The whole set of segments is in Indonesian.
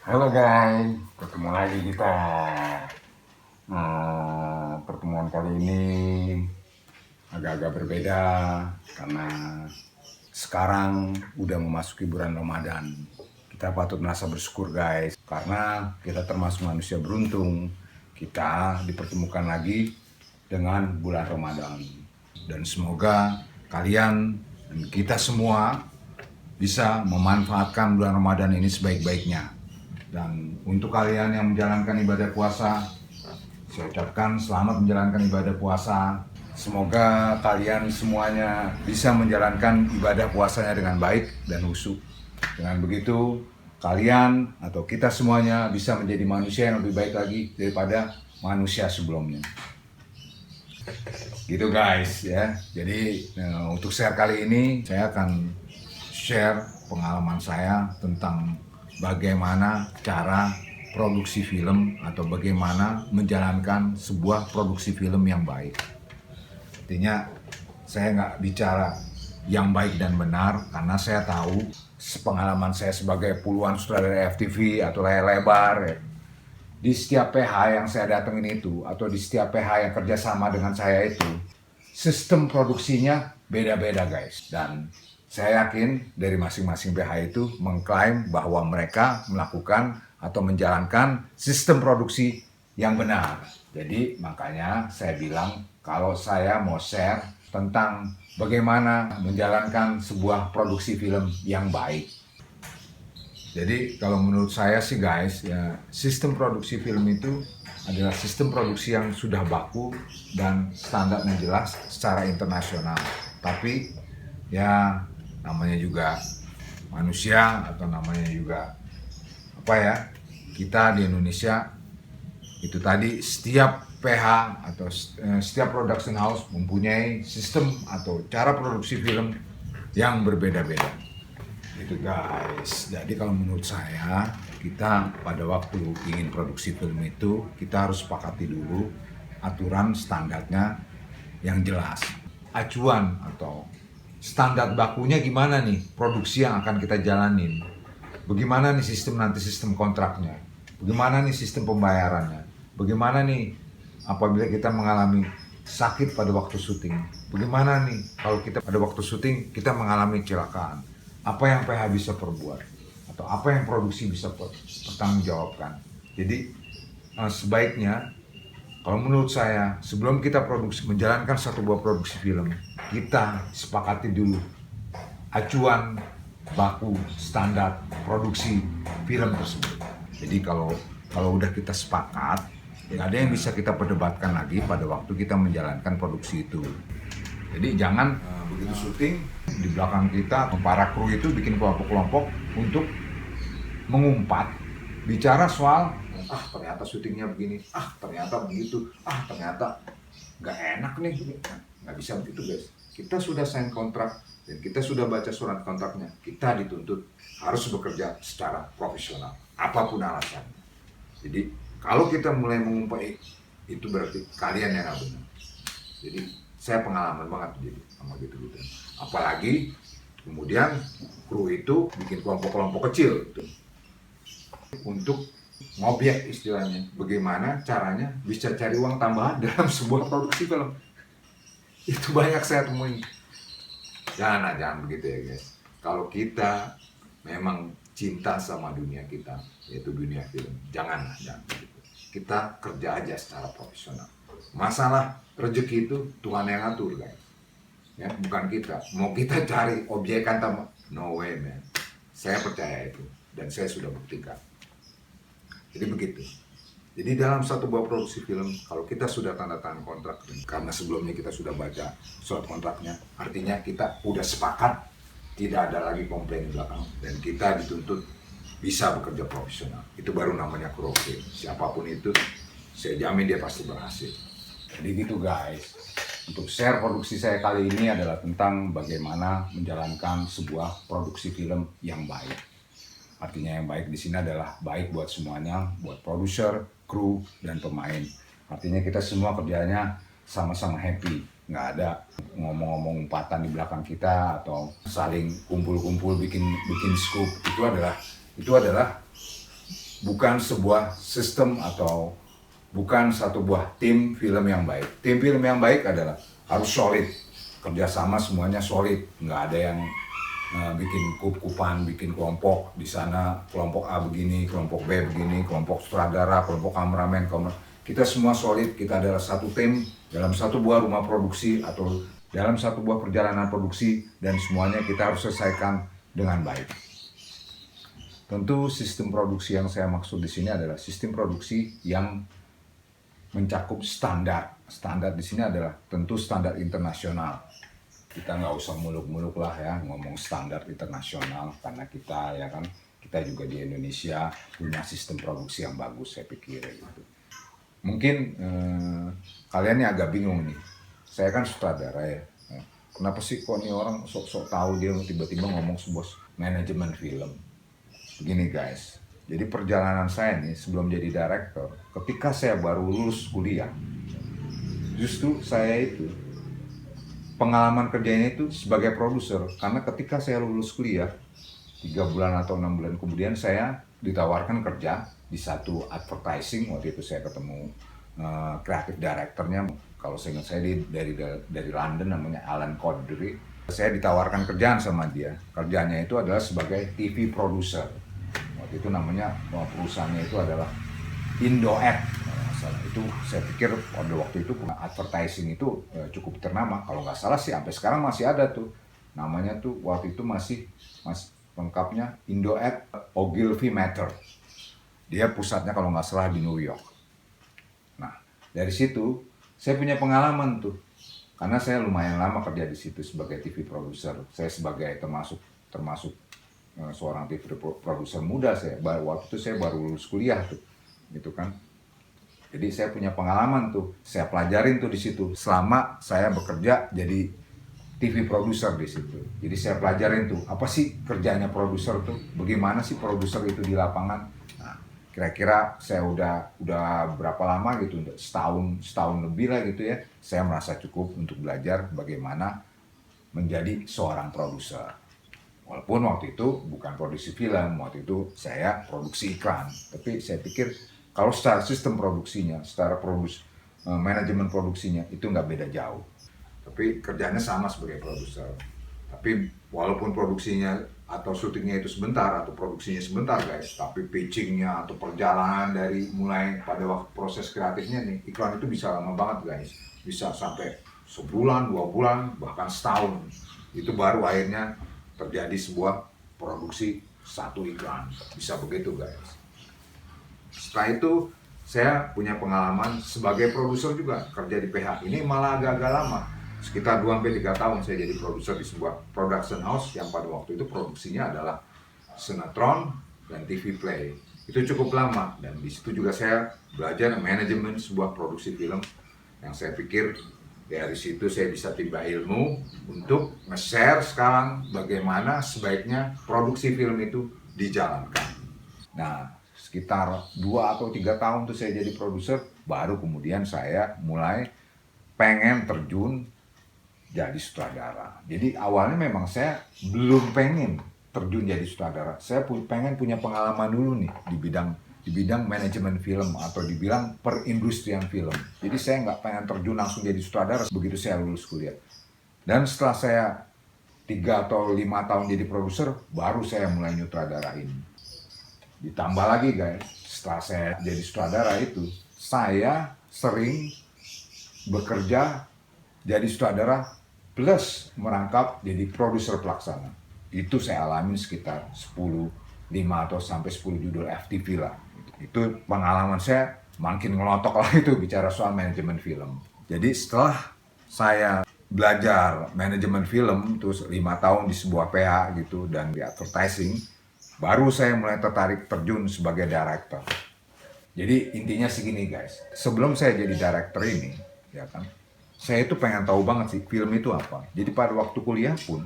Halo guys, ketemu lagi kita. Pertemuan kali ini agak-agak berbeda karena sekarang udah memasuki bulan Ramadan. Kita patut merasa bersyukur guys, karena kita termasuk manusia beruntung. Kita dipertemukan lagi dengan bulan Ramadan. Dan semoga kalian dan kita semua bisa memanfaatkan bulan Ramadan ini sebaik-baiknya. Dan untuk kalian yang menjalankan ibadah puasa, saya ucapkan selamat menjalankan ibadah puasa. Semoga kalian semuanya bisa menjalankan ibadah puasanya dengan baik dan khusyuk. Dengan begitu, kalian atau kita semuanya bisa menjadi manusia yang lebih baik lagi daripada manusia sebelumnya. Gitu guys ya. Jadi untuk share kali ini saya akan share pengalaman saya tentang bagaimana cara produksi film atau bagaimana menjalankan sebuah produksi film yang baik. Artinya saya nggak bicara yang baik dan benar karena saya tahu pengalaman saya sebagai puluhan sutradara FTV atau layar lebar ya. Di setiap PH yang saya datengin itu atau di setiap PH yang kerjasama dengan saya itu sistem produksinya beda-beda guys. Dan saya yakin dari masing-masing PH itu mengklaim bahwa mereka melakukan atau menjalankan sistem produksi yang benar. Jadi makanya saya bilang kalau saya mau share tentang bagaimana menjalankan sebuah produksi film yang baik. Jadi kalau menurut saya sih guys, ya sistem produksi film itu adalah sistem produksi yang sudah baku dan standarnya jelas secara internasional. Tapi ya namanya juga manusia atau namanya juga apa ya, kita di Indonesia itu tadi setiap PH atau setiap production house mempunyai sistem atau cara produksi film yang berbeda-beda. Itu guys. Jadi kalau menurut saya kita pada waktu ingin produksi film itu kita harus sepakati dulu aturan standarnya yang jelas. Acuan atau standar bakunya gimana nih produksi yang akan kita jalanin, bagaimana nih nanti sistem kontraknya, bagaimana nih sistem pembayarannya, bagaimana nih apabila kita mengalami sakit pada waktu syuting, bagaimana nih kalau kita pada waktu syuting kita mengalami kecelakaan, apa yang PH bisa perbuat atau apa yang produksi bisa pertanggungjawabkan. Jadi sebaiknya kalau menurut saya, sebelum kita menjalankan satu buah produksi film, kita sepakati dulu acuan baku standar produksi film tersebut. Jadi kalau udah kita sepakat, nggak ada yang bisa kita perdebatkan lagi pada waktu kita menjalankan produksi itu. Jadi jangan begitu syuting di belakang kita, para kru itu bikin kelompok-kelompok untuk mengumpat, bicara soal ternyata syutingnya begini, ternyata begitu, ternyata nggak enak nih, nggak bisa begitu guys. Kita sudah sign kontrak dan kita sudah baca surat kontraknya, kita dituntut harus bekerja secara profesional, apapun alasannya. Jadi kalau kita mulai mengumpat itu berarti kalian yang nggak benar. Jadi saya pengalaman banget jadi sama gitu. Apalagi kemudian kru itu bikin kelompok-kelompok kecil gitu, untuk ngobyek istilahnya, bagaimana caranya bisa cari uang tambahan dalam sebuah produksi film. Itu banyak saya temui. Jangan begitu ya guys. Kalau kita memang cinta sama dunia kita, yaitu dunia film, jangan begitu. Kita kerja aja secara profesional. Masalah rezeki itu Tuhan yang atur guys, ya bukan kita. Mau kita cari objekan tambah, no way man. Saya percaya itu dan saya sudah buktikan. Jadi begitu. Jadi dalam satu buah produksi film, kalau kita sudah tanda tangan kontrak, karena sebelumnya kita sudah baca surat kontraknya, artinya kita udah sepakat, tidak ada lagi komplain di belakang, dan kita dituntut bisa bekerja profesional. Itu baru namanya kru film. Siapapun itu, saya jamin dia pasti berhasil. Jadi gitu guys. Untuk share produksi saya kali ini adalah tentang bagaimana menjalankan sebuah produksi film yang baik. Artinya yang baik di sini adalah baik buat semuanya, buat produser, kru, dan pemain. Artinya kita semua kerjanya sama-sama happy. Nggak ada ngomong-ngomong umpatan di belakang kita atau saling kumpul-kumpul bikin scoop. Itu adalah bukan sebuah sistem atau bukan satu buah tim film yang baik. Tim film yang baik adalah harus solid, kerjasama semuanya solid, nggak ada yang bikin kup-kupan, bikin kelompok di sana, kelompok A begini, kelompok B begini, kelompok sutradara, kelompok kameramen, kita semua solid, kita adalah satu tim dalam satu buah rumah produksi atau dalam satu buah perjalanan produksi, dan semuanya kita harus selesaikan dengan baik. Tentu sistem produksi yang saya maksud di sini adalah sistem produksi yang mencakup standar. Standar di sini adalah tentu standar internasional. Kita nggak usah muluk-muluk lah ya ngomong standar internasional, karena kita ya kan, kita juga di Indonesia punya sistem produksi yang bagus, saya pikir gitu. Mungkin kalian ini agak bingung nih, saya kan sutradara ya, kenapa sih kok nih orang sok-sok tahu, dia tiba-tiba ngomong sebuah manajemen film. Begini guys, jadi perjalanan saya nih sebelum jadi director, ketika saya baru lulus kuliah, justru saya itu pengalaman kerjanya itu sebagai produser, karena ketika saya lulus kuliah 3 bulan atau 6 bulan kemudian saya ditawarkan kerja di satu advertising. Waktu itu saya ketemu kreatif directornya, kalau saya ingat, saya dari London, namanya Alan Codry. Saya ditawarkan kerjaan sama dia, kerjanya itu adalah sebagai TV producer. Waktu itu namanya perusahaannya itu adalah Indo-Ad. Itu saya pikir pada waktu itu advertising itu cukup ternama, kalau nggak salah sih sampai sekarang masih ada tuh namanya tuh, waktu itu masih lengkapnya Indo-Ad Ogilvy Matter. Dia pusatnya kalau nggak salah di New York. Nah dari situ saya punya pengalaman tuh, karena saya lumayan lama kerja di situ sebagai TV producer. Saya sebagai termasuk seorang TV producer muda. Waktu itu saya baru lulus kuliah tuh, gitu kan. Jadi saya punya pengalaman tuh, saya pelajarin tuh di situ selama saya bekerja jadi TV produser di situ. Jadi saya pelajarin tuh apa sih kerjanya produser tuh, bagaimana sih produser itu di lapangan. Nah, kira-kira saya udah berapa lama gitu, setahun lebih lah gitu ya. Saya merasa cukup untuk belajar bagaimana menjadi seorang produser. Walaupun waktu itu bukan produksi film, waktu itu saya produksi iklan. Tapi saya pikir kalau secara sistem produksinya, secara manajemen produksinya itu nggak beda jauh. Tapi kerjanya sama sebagai produser. Tapi walaupun produksinya atau syutingnya itu sebentar atau produksinya sebentar guys, tapi pitchingnya atau perjalanan dari mulai pada waktu proses kreatifnya nih, iklan itu bisa lama banget guys. Bisa sampai sebulan, 2 bulan, bahkan setahun. Itu baru akhirnya terjadi sebuah produksi satu iklan. Bisa begitu guys. Setelah itu saya punya pengalaman sebagai produser juga, kerja di PH. Ini malah agak-agak lama, sekitar 2-3 tahun saya jadi produser di sebuah production house yang pada waktu itu produksinya adalah sinetron dan TV play. Itu cukup lama, dan di situ juga saya belajar manajemen sebuah produksi film, yang saya pikir dari situ saya bisa timba ilmu untuk nge-share sekarang bagaimana sebaiknya produksi film itu dijalankan. Nah, sekitar 2 atau 3 tahun tuh saya jadi produser, baru kemudian saya mulai pengen terjun jadi sutradara. Jadi awalnya memang saya belum pengen terjun jadi sutradara. Saya pengen punya pengalaman dulu nih di bidang manajemen film atau di bidang perindustrian film. Jadi saya nggak pengen terjun langsung jadi sutradara begitu saya lulus kuliah. Dan setelah saya 3 atau 5 tahun jadi produser, baru saya mulai nyutradarain. Ditambah lagi guys, setelah saya jadi sutradara itu, saya sering bekerja jadi sutradara plus merangkap jadi produser pelaksana. Itu saya alami sekitar 5 atau sampai 10 judul FTV lah. Itu pengalaman saya makin ngelotok lah itu bicara soal manajemen film. Jadi setelah saya belajar manajemen film terus 5 tahun di sebuah PH gitu dan di advertising, baru saya mulai tertarik terjun sebagai director. Jadi intinya segini guys, sebelum saya jadi director ini, ya kan, saya itu pengen tahu banget sih film itu apa. Jadi pada waktu kuliah pun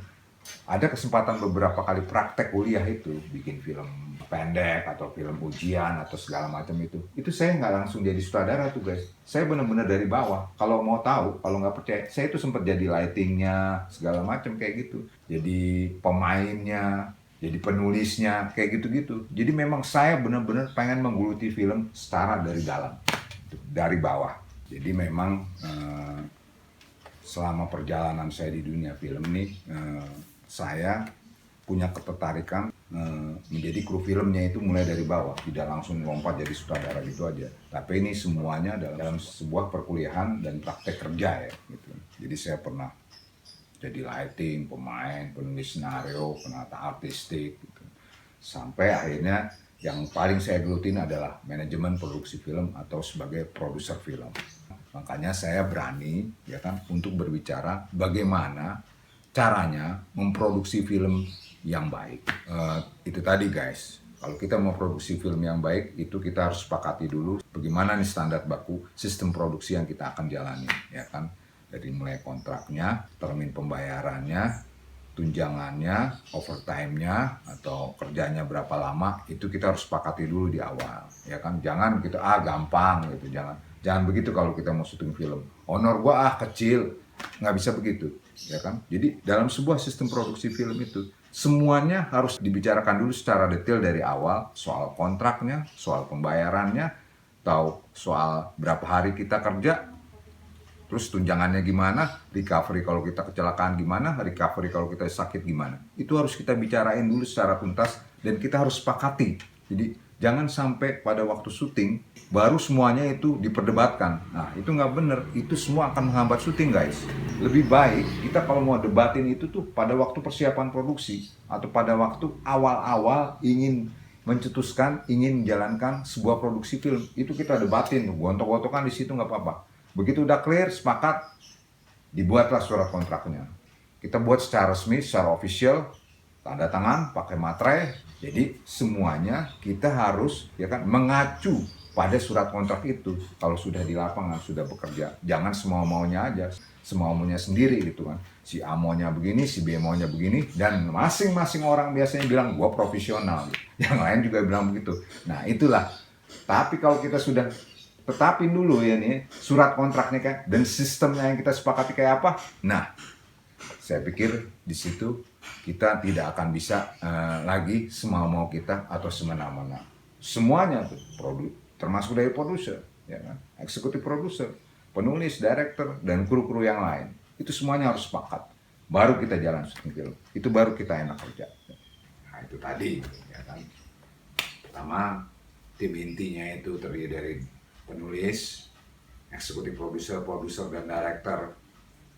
ada kesempatan beberapa kali praktek kuliah itu, bikin film pendek atau film ujian atau segala macam itu. Itu saya nggak langsung jadi sutradara tuh guys. Saya benar-benar dari bawah. Kalau mau tahu, kalau nggak percaya, saya itu sempat jadi lightingnya segala macam kayak gitu. Jadi pemainnya. jadi penulisnya, kayak gitu-gitu. Jadi memang saya benar-benar pengen menggeluti film secara dari dalam, dari bawah. Jadi memang selama perjalanan saya di dunia film ini, saya punya ketertarikan menjadi kru filmnya itu mulai dari bawah, tidak langsung lompat jadi sutradara gitu aja. Tapi ini semuanya dalam sebuah perkuliahan dan praktek kerja ya. Gitu. Jadi saya pernah jadi lighting, pemain, penulis skenario, penata artistik, gitu. Sampai akhirnya yang paling saya gelutin adalah manajemen produksi film atau sebagai produser film. Makanya saya berani ya kan untuk berbicara bagaimana caranya memproduksi film yang baik. Itu tadi guys, kalau kita mau produksi film yang baik itu kita harus sepakati dulu bagaimana nih standar baku sistem produksi yang kita akan jalani ya kan. Dari mulai kontraknya, termin pembayarannya, tunjangannya, overtime-nya, atau kerjanya berapa lama, itu kita harus sepakati dulu di awal, ya kan? Jangan kita, gampang gitu, jangan begitu kalau kita mau syuting film. Honor gua kecil, nggak bisa begitu, ya kan? Jadi dalam sebuah sistem produksi film itu, semuanya harus dibicarakan dulu secara detail dari awal, soal kontraknya, soal pembayarannya, atau soal berapa hari kita kerja, terus tunjangannya gimana, recovery kalau kita kecelakaan gimana, recovery kalau kita sakit gimana. Itu harus kita bicarain dulu secara tuntas dan kita harus sepakati. Jadi jangan sampai pada waktu syuting baru semuanya itu diperdebatkan. Nah itu nggak bener, itu semua akan menghambat syuting guys. Lebih baik kita kalau mau debatin itu tuh pada waktu persiapan produksi atau pada waktu awal-awal ingin mencetuskan, ingin menjalankan sebuah produksi film. Itu kita debatin, gontok-gontokan di situ nggak apa-apa. Begitu udah clear, sepakat, dibuatlah surat kontraknya. Kita buat secara resmi, secara official, tanda tangan, pakai materai. Jadi semuanya kita harus ya kan mengacu pada surat kontrak itu. Kalau sudah di lapangan, sudah bekerja, jangan semau-maunya aja, semau-maunya sendiri gitu kan. Si A maunya begini, si B maunya begini, dan masing-masing orang biasanya bilang gua profesional. Yang lain juga bilang begitu. Nah itulah. Tapi kalau kita sudah tetapin dulu ya nih surat kontraknya kan dan sistemnya yang kita sepakati kayak apa. Nah, saya pikir di situ kita tidak akan bisa lagi semau-mau kita atau semena-mena. Semuanya tuh termasuk dari produser, ya kan, eksekutif produser, penulis, director dan kru-kru yang lain. Itu semuanya harus sepakat. Baru kita jalan syuting film. Itu baru kita enak kerja. Nah, itu tadi ya kan. Pertama, tim intinya itu terdiri dari penulis, eksekutif produser dan director,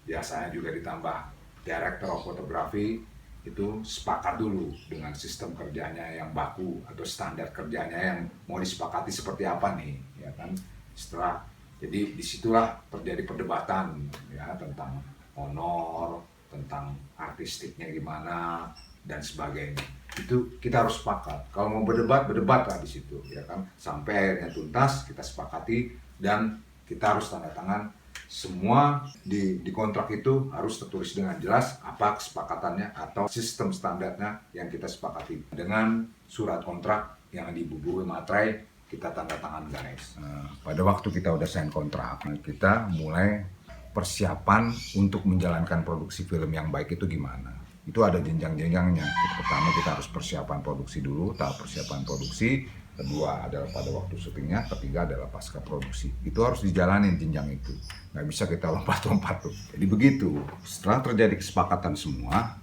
biasanya juga ditambah director of photography. Itu sepakat dulu dengan sistem kerjanya yang baku atau standar kerjanya yang mau disepakati seperti apa nih, ya kan. Setelah, jadi disitulah terjadi perdebatan ya tentang honor, tentang artistiknya gimana dan sebagainya. Itu kita harus sepakat. Kalau mau berdebatlah di situ, ya kan. Sampai akhirnya tuntas, kita sepakati dan kita harus tanda tangan. Semua di kontrak itu harus tertulis dengan jelas apa kesepakatannya atau sistem standarnya yang kita sepakati. Dengan surat kontrak yang dibubuhi materai, kita tanda tangan guys. Pada waktu kita udah sign kontrak, kita mulai persiapan untuk menjalankan produksi film yang baik itu gimana. Itu ada jenjang-jenjangnya. Pertama kita harus persiapan produksi dulu, tahap persiapan produksi. Kedua adalah pada waktu syutingnya. Ketiga adalah pasca produksi. Itu harus dijalanin jenjang itu. Nggak bisa kita lompat-lompat tuh. Jadi begitu. Setelah terjadi kesepakatan semua,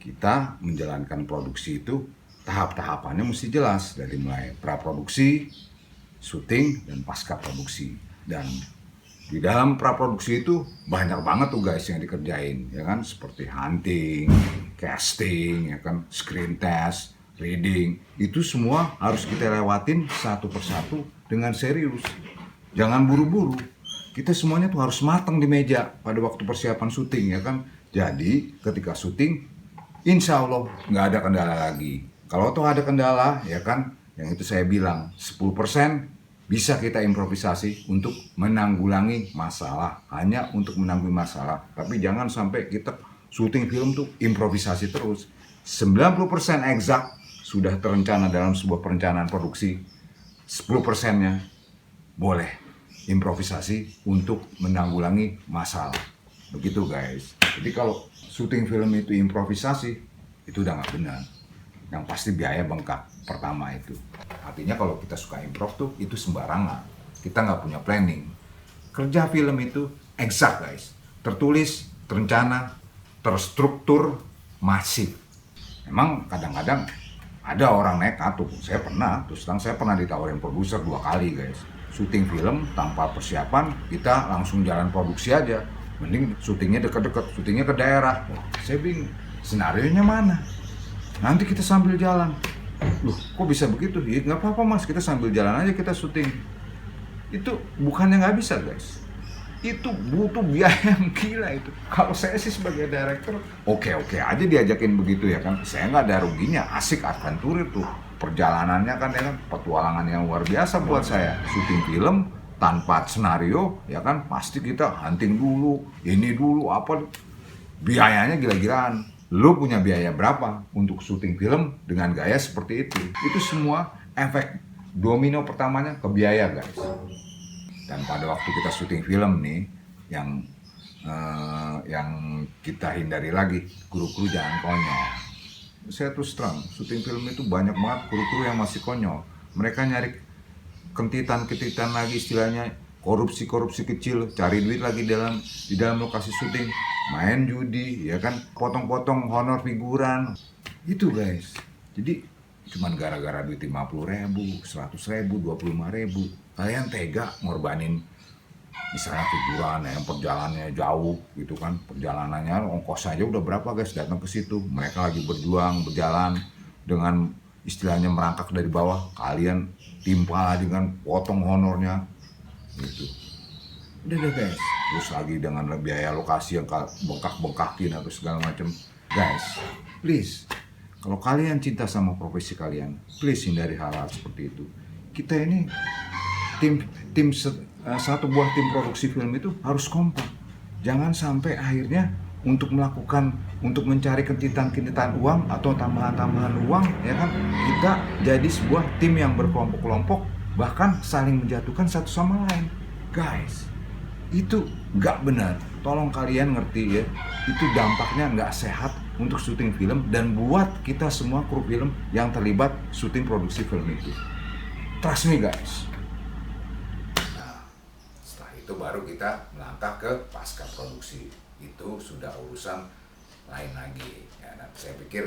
kita menjalankan produksi itu tahap-tahapannya mesti jelas. Dari mulai praproduksi, syuting, dan pasca produksi. Dan di dalam praproduksi itu banyak banget tuh guys yang dikerjain, ya kan, seperti hunting, casting, ya kan, screen test, reading. Itu semua harus kita lewatin satu persatu dengan serius. Jangan buru-buru. Kita semuanya tuh harus matang di meja pada waktu persiapan syuting, ya kan. Jadi ketika syuting, insya Allah nggak ada kendala lagi. Kalau toh ada kendala, ya kan, yang itu saya bilang 10% bisa kita improvisasi untuk menanggulangi masalah, hanya untuk menanggulangi masalah. Tapi jangan sampai kita syuting film tuh improvisasi terus. 90% exact sudah terencana dalam sebuah perencanaan produksi. 10%-nya boleh improvisasi untuk menanggulangi masalah. Begitu guys. Jadi kalau syuting film itu improvisasi, itu udah nggak benar. yang pasti biaya bengkak pertama itu. Artinya kalau kita suka improv tuh itu sembarangan, kita nggak punya planning. Kerja film itu exact guys, tertulis, terencana, terstruktur, masif. Memang kadang-kadang ada orang nekat tuh, saya pernah ditawarin produser 2 kali guys, syuting film tanpa persiapan, kita langsung jalan produksi aja, mending syutingnya deket-deket, syutingnya ke daerah. Wah, saya bingung, senarionya mana? Nanti kita sambil jalan. Loh, kok bisa begitu? Ya nggak apa-apa mas, kita sambil jalan aja kita syuting. Itu bukannya nggak bisa guys, itu butuh biaya yang gila itu. Kalau saya sih sebagai director, oke aja diajakin begitu ya kan, saya nggak ada ruginya, asik adventure itu. Perjalanannya kan ya kan, petualangan yang luar biasa buat saya. Syuting film tanpa senario ya kan, pasti kita hunting dulu, ini dulu apa, biayanya gila-gilaan. Lu punya biaya berapa untuk syuting film dengan gaya seperti itu? Itu semua efek domino pertamanya ke biaya guys. Dan pada waktu kita syuting film nih, yang kita hindari lagi, kru-kru jangan konyol. Saya terus terang, syuting film itu banyak banget kru-kru yang masih konyol. Mereka nyari kentitan lagi, istilahnya korupsi kecil, cari duit lagi di dalam lokasi syuting, main judi, ya kan, potong-potong honor figuran, itu guys. Jadi cuman gara-gara duit 50.000, 100.000, 25.000, kalian tega ngorbanin misalnya figuran yang perjalanannya jauh gitu kan, perjalanannya ongkos aja udah berapa guys datang ke situ, mereka lagi berjalan dengan istilahnya merangkak dari bawah, kalian timpa dengan potong honornya gitu. Udah deh guys, terus lagi dengan biaya lokasi yang bengkak-bengkakin atau segala macam. Guys, please, kalau kalian cinta sama profesi kalian, please hindari hal-hal seperti itu. Kita ini satu buah tim produksi film itu harus kompak. Jangan sampai akhirnya untuk mencari kentitan uang atau tambahan uang, ya kan, kita jadi sebuah tim yang berkelompok-kelompok, bahkan saling menjatuhkan satu sama lain. Guys, itu nggak benar. Tolong kalian ngerti ya, itu dampaknya nggak sehat untuk syuting film dan buat kita semua kru film yang terlibat syuting produksi film itu. Trust me guys. Nah, setelah itu baru kita melangkah ke pasca produksi. Itu sudah urusan lain lagi. Ya, nah, saya pikir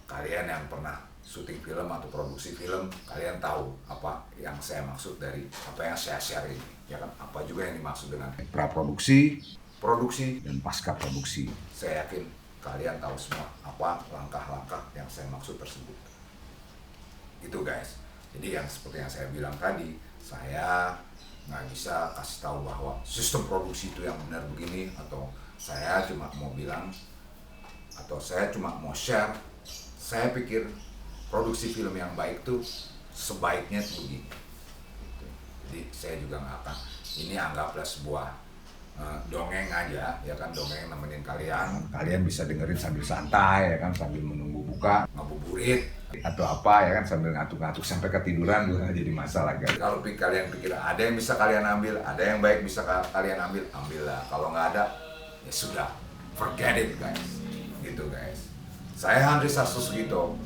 kalian yang pernah syuting film atau produksi film, kalian tahu apa yang saya maksud dari apa yang saya share ini. Ya kan, apa juga yang dimaksud dengan praproduksi, produksi, dan pasca produksi. Saya yakin kalian tahu semua apa langkah-langkah yang saya maksud tersebut. Itu guys. Jadi yang seperti yang saya bilang tadi, saya nggak bisa kasih tahu bahwa sistem produksi itu yang benar begini, atau saya cuma mau bilang, atau saya cuma mau share, saya pikir produksi film yang baik tuh sebaiknya tuh begini. Jadi saya juga nggak akan, ini anggaplah sebuah dongeng aja, ya kan, dongeng nemenin kalian bisa dengerin sambil santai, ya kan, sambil menunggu buka, ngabuburit atau apa, ya kan, sambil ngantuk-ngantuk sampai ketiduran juga nggak jadi masalah guys. Kalau kalian pikir ada yang bisa kalian ambil, ada yang baik bisa kalian ambillah. Kalau nggak ada, ya sudah, forget it guys, gitu guys. Saya Andri Sastusgito,